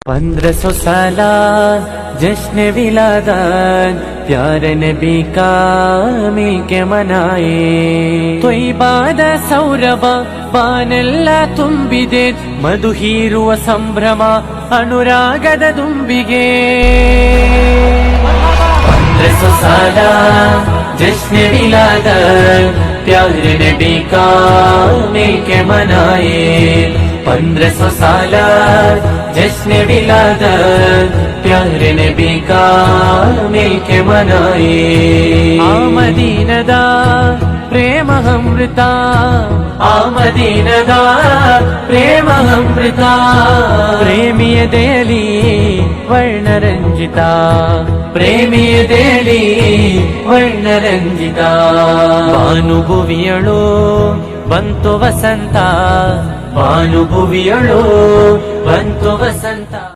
1500 साल जश्न विलादत प्यारे नबी का मिलके मनाए ತ್ವಯ್ಬಾದ ಸೌರಭ ಬಾನೆಲ್ಲ ತುಂಬಿದೆ ಮಧು ಹೀರುವ ಸಂಭ್ರಮ ಅನುರಾಗದ ದುಂಬಿಗೆ 1500 साल जश्न विलादत प्यारे नबी का मिलके मनाए 1500 साल जश्न विलादत प्यारे नबी का मिलके मनाए आमदीनदा प्रेम अमृತ आमदीनदा प्रेम अमृತ प्रेमिय देली वर्णರಂಜಿತ प्रेमिय देली वर्णರಂಜಿತ ಭಾನುಭುವಿಯಳು ಬಂತು ವಸಂತ ಭಾನುಭುವಿಯಳು ಬಂತು ವಸಂತ।